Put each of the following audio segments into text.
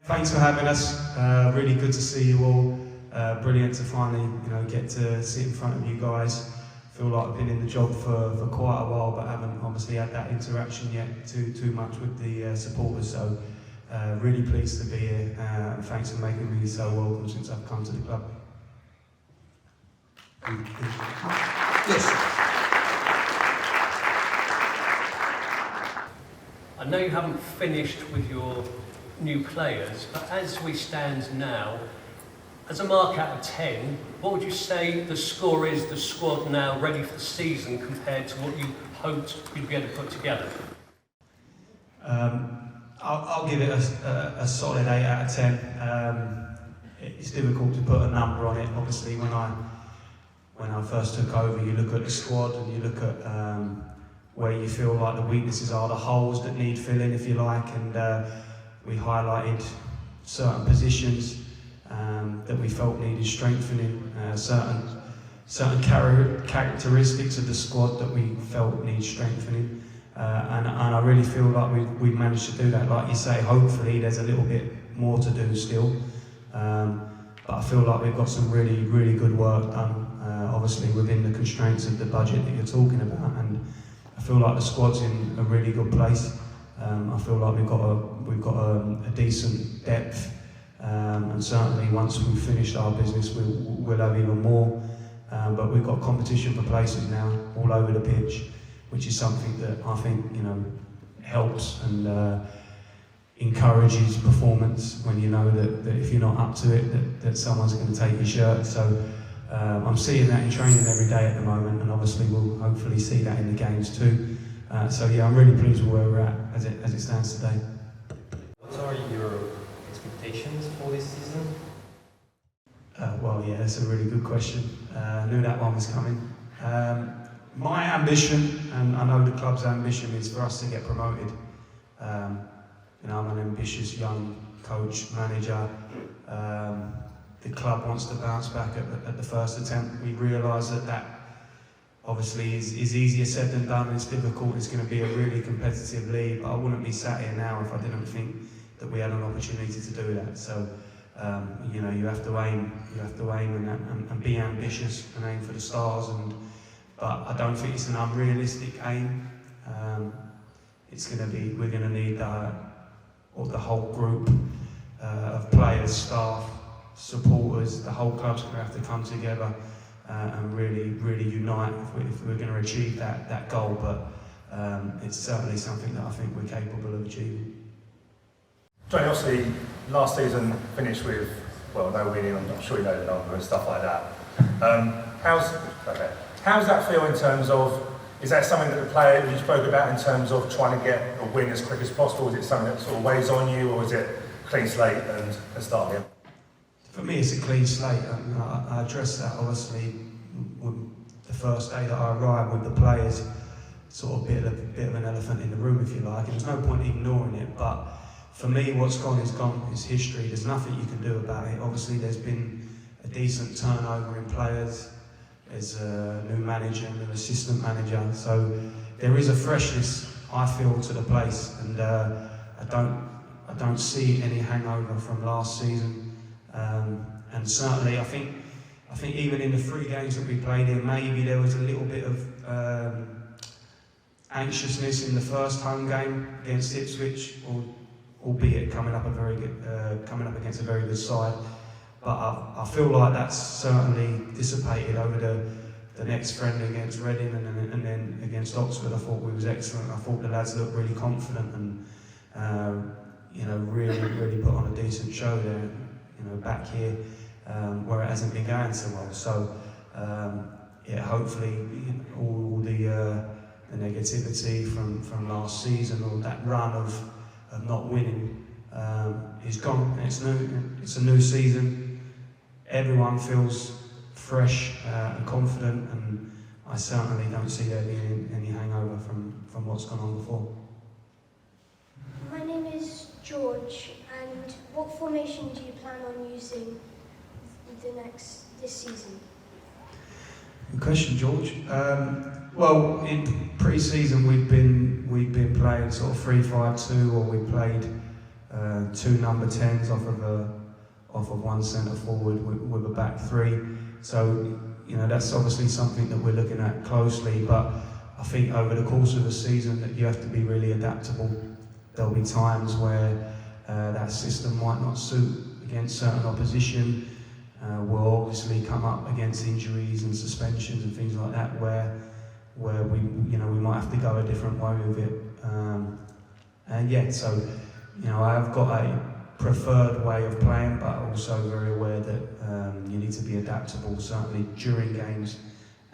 Thanks for having us. Really good to see you all. Brilliant to finally, get to sit in front of you guys. Feel like I've been in the job for quite a while, but haven't obviously had that interaction yet too much with the supporters. So really pleased to be here. And thanks for making me so welcome since I've come to the club. Yes. I know you haven't finished with your new players, but as we stand now, as a mark out of 10, what would you say the score is, the squad now ready for the season compared to what you hoped you'd be able to put together? I'll give it a solid 8 out of 10. It's difficult to put a number on it. Obviously, when I first took over, you look at the squad and you look at where you feel like the weaknesses are, the holes that need filling, if you like, and we highlighted certain positions that we felt needed strengthening, certain characteristics of the squad that we felt need strengthening, and I really feel like we managed to do that. Like you say, hopefully there's a little bit more to do still, but I feel like we've got some really good work done, obviously within the constraints of the budget that you're talking about, and I feel like the squad's in a really good place. I feel like we've got a decent depth, and certainly once we've finished our business, we'll have even more. But we've got competition for places now all over the pitch, which is something that I think helps and encourages performance when you know that if you're not up to it, that someone's going to take your shirt. So I'm seeing that in training every day at the moment, and obviously we'll hopefully see that in the games too. So yeah, I'm really pleased with where we're at as it stands today. What are your expectations for this season? Well, yeah, that's a really good question. I knew that one was coming. My ambition, and I know the club's ambition, is for us to get promoted. I'm an ambitious young coach, manager. The club wants to bounce back at the first attempt. We realise that obviously is easier said than done. It's difficult. It's going to be a really competitive league. But I wouldn't be sat here now if I didn't think that we had an opportunity to do that. So you have to aim and be ambitious and aim for the stars. But I don't think it's an unrealistic aim. We're going to need the whole group of players, staff, supporters. The whole club's going to have to come together and really unite if we're going to achieve that goal. But it's certainly something that I think we're capable of achieving. Johnny, obviously last season finished with, no winning, I'm sure you know the number and stuff like that. How's that feel in terms of, is that something that the player you spoke about in terms of trying to get a win as quick as possible? Is it something that sort of weighs on you, or is it clean slate and start again? For me, it's a clean slate. I addressed that obviously with the first day that I arrived with the players, sort of bit of an elephant in the room, if you like. And there's no point ignoring it. But for me, what's gone is gone. It's history. There's nothing you can do about it. Obviously, there's been a decent turnover in players. There's a new manager and an assistant manager. So there is a freshness, I feel, to the place, and I don't see any hangover from last season. And certainly, I think even in the 3 games that we played in, maybe there was a little bit of anxiousness in the first home game against Ipswich, albeit coming up against a very good side. But I feel like that's certainly dissipated over the next friendly against Reading and then against Oxford. I thought we was excellent. I thought the lads looked really confident and really put on a decent show there. Back here where it hasn't been going so well. So hopefully all the negativity from last season, or that run of not winning, is gone. It's a new season. Everyone feels fresh and confident, and I certainly don't see there being any hangover from what's gone on before. My name is George, and what formation do you plan on using this season? Good question, George. Well, in pre-season we've been playing sort of 3-5-2, or we played 2 number 10s off of 1 centre forward with a back 3. So, you know, that's obviously something that we're looking at closely, but I think over the course of the season that you have to be really adaptable. There'll be times where that system might not suit against certain opposition. We'll obviously come up against injuries and suspensions and things like that where we, you know, we might have to go a different way with it. And yeah, so, you know, I've got a preferred way of playing, but also very aware that you need to be adaptable, certainly during games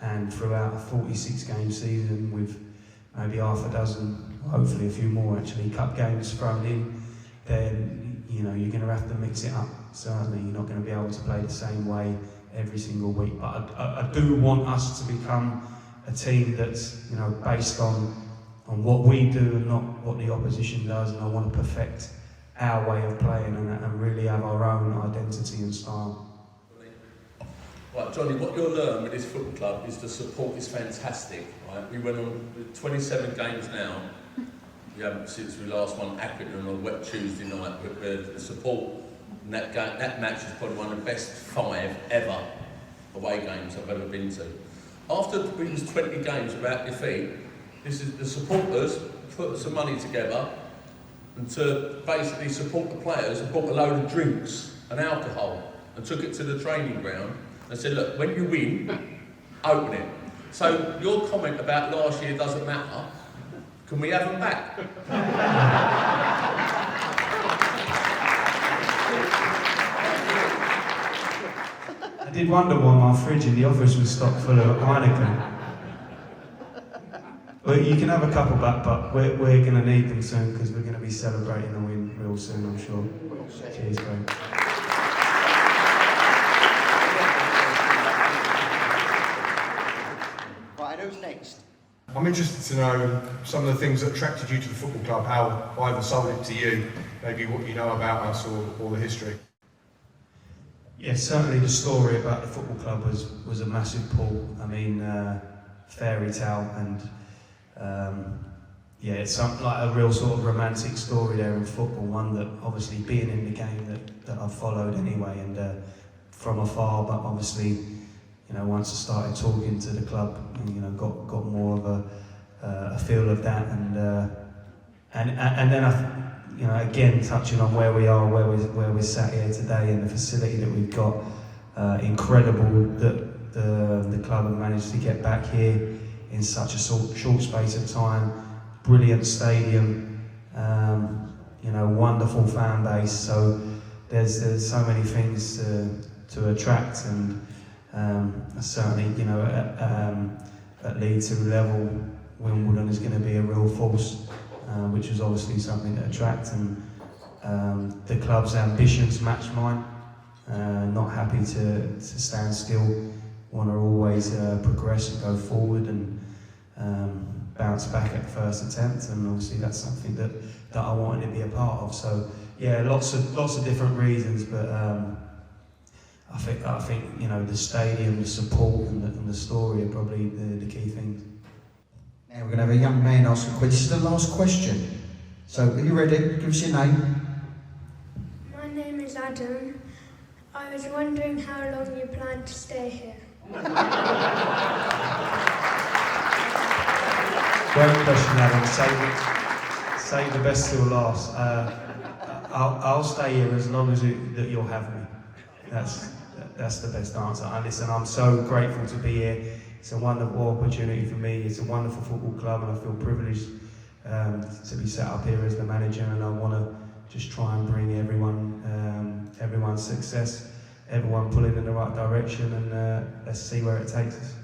and throughout a 46-game season with maybe half a dozen, hopefully a few more actually, cup games thrown in. Then, you know, you're going to have to mix it up. Certainly, you're not going to be able to play the same way every single week. But I do want us to become a team that's, you know, based on what we do and not what the opposition does. And I want to perfect our way of playing and really have our own identity and style. Right, Johnny, what you'll learn with this football club is the support is fantastic. Right? We went on 27 games now. We haven't since we last won Accrington on a wet Tuesday night. Where the support in that match is probably one of the best 5 ever away games I've ever been to. After we was 20 games without defeat, this is the supporters put some money together and to basically support the players and bought a load of drinks and alcohol and took it to the training ground and said, look, when you win, open it. So your comment about last year doesn't matter. Can we have them back? I did wonder why my fridge in the office was stocked full of Heineken. Well, you can have a couple back, but we're going to need them soon because we're going to be celebrating a win real soon, I'm sure. Cheers, Greg. Right, who's next? I'm interested to know some of the things that attracted you to the football club, how I either sold it to you, maybe what you know about us or the history. Yeah, certainly the story about the football club was a massive pull. I mean, fairy tale, and yeah, it's something like a real sort of romantic story there in football, one that obviously being in the game that I've followed anyway, and from afar, but obviously, you know, once I started talking to the club, you know, got more of a feel of that, and then I, you know, again touching on where we are, where we're sat here today, and the facility that we've got, incredible that the club have managed to get back here in such a short space of time. Brilliant stadium, you know, wonderful fan base. So there's so many things to attract, and certainly, you know, at League 2 level, Wimbledon is going to be a real force, which is obviously something to attract, and the club's ambitions match mine. Not happy to stand still, want to always progress and go forward and bounce back at first attempt, and obviously that's something that I wanted to be a part of. So yeah, lots of different reasons, but I think you know, the stadium, the support, and the story are probably the key things. Now we're going to have a young man ask a question. This is the last question. So, are you ready? Give us your name. My name is Adam. I was wondering how long you plan to stay here. Great question, Adam. Save the best till last. I'll stay here as long as that you'll have me. That's the best answer. And listen, I'm so grateful to be here. It's a wonderful opportunity for me. It's a wonderful football club, and I feel privileged to be set up here as the manager. And I want to just try and bring everyone's success, everyone pulling in the right direction, and let's see where it takes us.